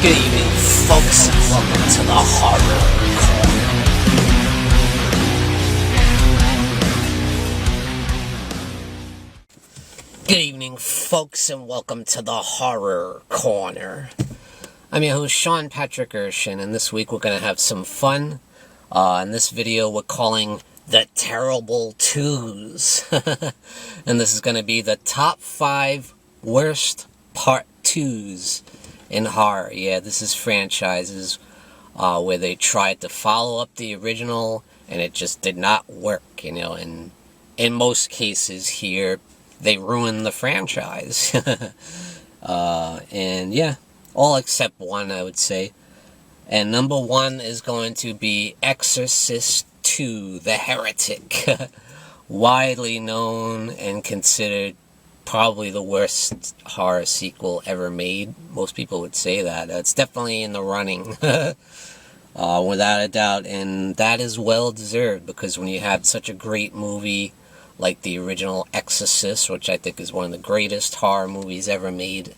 Good evening, folks, and welcome to the Horror Corner. Good evening, folks, and welcome to the Horror Corner. I'm your host, Sean Patrick Urshan, and this week we're going to have some fun. In this video, we're calling The Terrible Twos. And this is going to be the top 5 worst Part 2s in horror. Yeah, this is franchises where they tried to follow up the original and it just did not work, and in most cases here they ruined the franchise. And yeah, all except one, I would say. And number 1 is going to be Exorcist II: The Heretic. Widely known and considered probably the worst horror sequel ever made. Most people would say that. It's definitely in the running, without a doubt, and that is well deserved, because when you have such a great movie like the original Exorcist, which I think is one of the greatest horror movies ever made,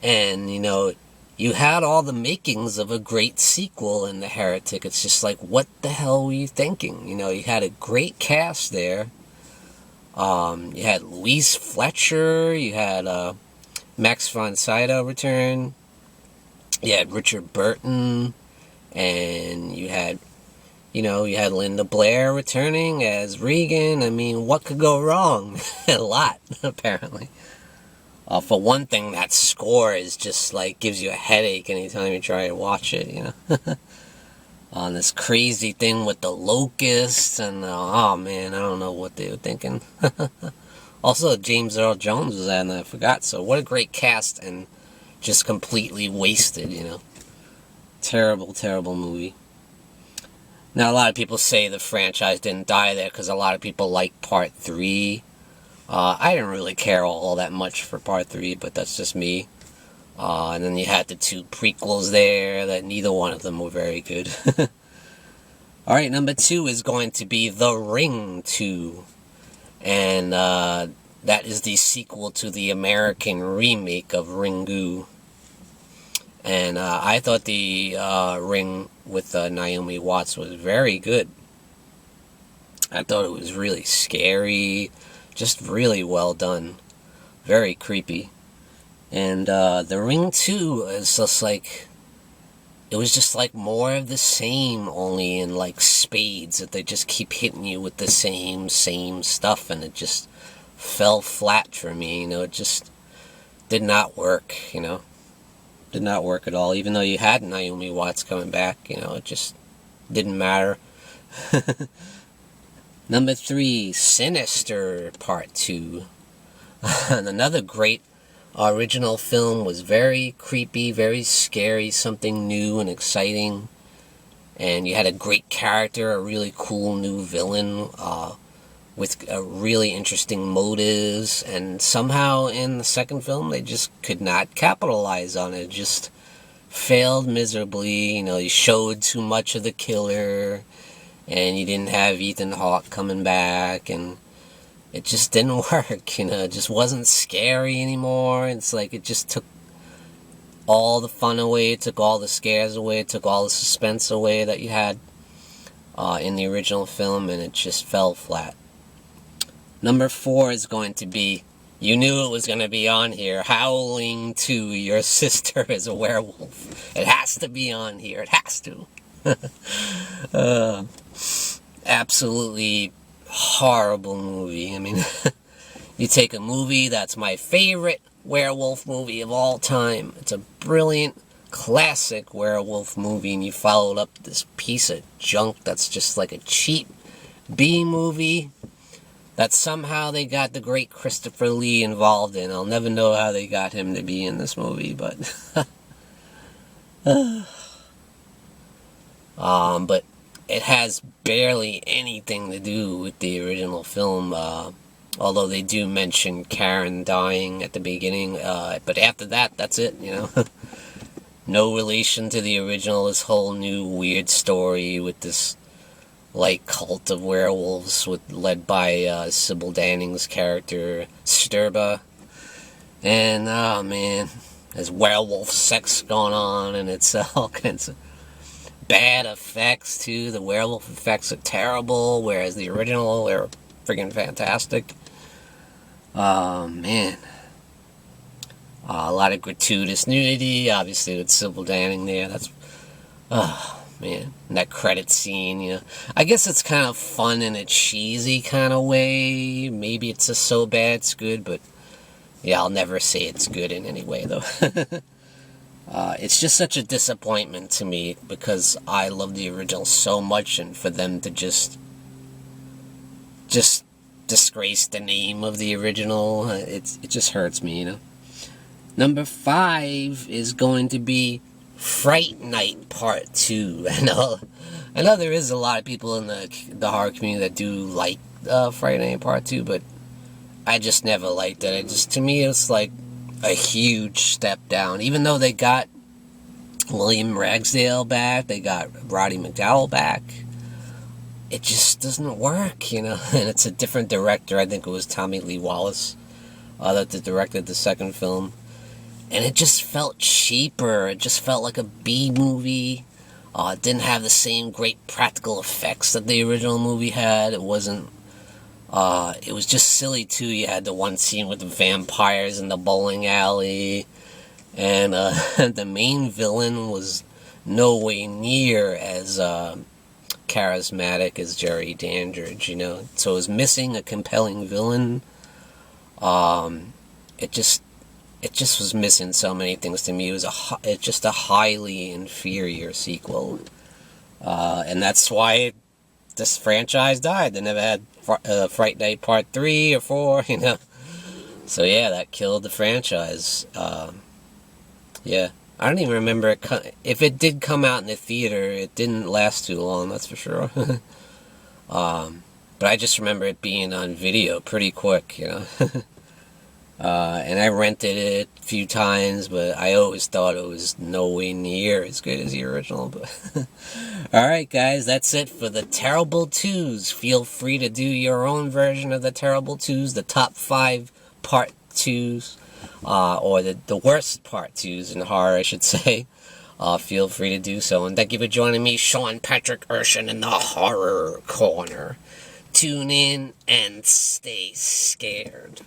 and you had all the makings of a great sequel in The Heretic, it's just like, what the hell were you thinking? You had a great cast there. You had Louise Fletcher, you had Max von Sydow return, you had Richard Burton, and you had Linda Blair returning as Regan. I mean, what could go wrong? A lot, apparently. For one thing, that score is just like, gives you a headache anytime you try to watch it, On this crazy thing with the locusts, and oh man, I don't know what they were thinking. Also, James Earl Jones was in that, I forgot. So what a great cast, and just completely wasted, Terrible, terrible movie. Now, a lot of people say the franchise didn't die there because a lot of people like Part 3. I didn't really care all that much for Part 3, but that's just me. And then you had the 2 prequels there that neither one of them were very good. Alright, number 2 is going to be The Ring 2. And that is the sequel to the American remake of Ringu. And I thought the Ring with Naomi Watts was very good. I thought it was really scary. Just really well done. Very creepy. And The Ring 2 is just like, it was just like more of the same, only in like spades, that they just keep hitting you with the same stuff, and it just fell flat for me, it just did not work, did not work at all. Even though you had Naomi Watts coming back, it just didn't matter. Number 3, Sinister Part 2. And another great original film, was very creepy, very scary, something new and exciting. And you had a great character, a really cool new villain, with really interesting motives. And somehow in the second film, they just could not capitalize on it. It just failed miserably. You showed too much of the killer, and you didn't have Ethan Hawke coming back, and it just didn't work, it just wasn't scary anymore. It's like, it just took all the fun away, it took all the scares away, it took all the suspense away that you had in the original film, and it just fell flat. Number 4 is going to be, you knew it was going to be on here, Howling 2, Your Sister is a Werewolf. It has to be on here, it has to. Absolutely horrible movie. I mean, you take a movie that's my favorite werewolf movie of all time. It's a brilliant, classic werewolf movie, and you followed up this piece of junk that's just like a cheap B-movie that somehow they got the great Christopher Lee involved in. I'll never know how they got him to be in this movie, but but it has barely anything to do with the original film, although they do mention Karen dying at the beginning, but after that, that's it, No relation to the original, this whole new weird story with this, like, cult of werewolves led by Sybil Danning's character, Sturba. And, oh man, There's werewolf sex going on, and it's all kinds of bad effects too. The werewolf effects are terrible, whereas the original are friggin' fantastic. Man. A lot of gratuitous nudity, obviously with Sybil Danning there. That's, oh man, and that credit scene, you know. I guess it's kind of fun in a cheesy kind of way. Maybe it's just so bad it's good, but yeah, I'll never say it's good in any way though. It's just such a disappointment to me because I love the original so much, and for them to just disgrace the name of the original, it just hurts me, you know. Number 5 is going to be Fright Night Part 2. I know there is a lot of people in the horror community that do like Fright Night Part 2, but I just never liked it. To me, it's like a huge step down. Even though they got William Ragsdale back, they got Roddy McDowall back, it just doesn't work, you know. And it's a different director. I think it was Tommy Lee Wallace that directed the second film. And it just felt cheaper. It just felt like a B movie. It didn't have the same great practical effects that the original movie had. It wasn't... it was just silly, too. You had the one scene with the vampires in the bowling alley. And the main villain was no way near as charismatic as Jerry Dandridge, you know. So it was missing a compelling villain. It just was missing so many things to me. It's just a highly inferior sequel. And that's why this franchise died. They never had Fright Night Part 3 or 4, you know. So yeah, that killed the franchise. Yeah. I don't even remember if it did come out in the theater, it didn't last too long, that's for sure. But I just remember it being on video pretty quick, you know. And I rented it a few times, but I always thought it was no way near as good as the original. But alright guys, that's it for the Terrible 2s. Feel free to do your own version of the Terrible 2s, the top 5 part 2s, or the worst part 2s in horror, I should say. Feel free to do so. And thank you for joining me, Sean Patrick Urshan, in the Horror Corner. Tune in and stay scared.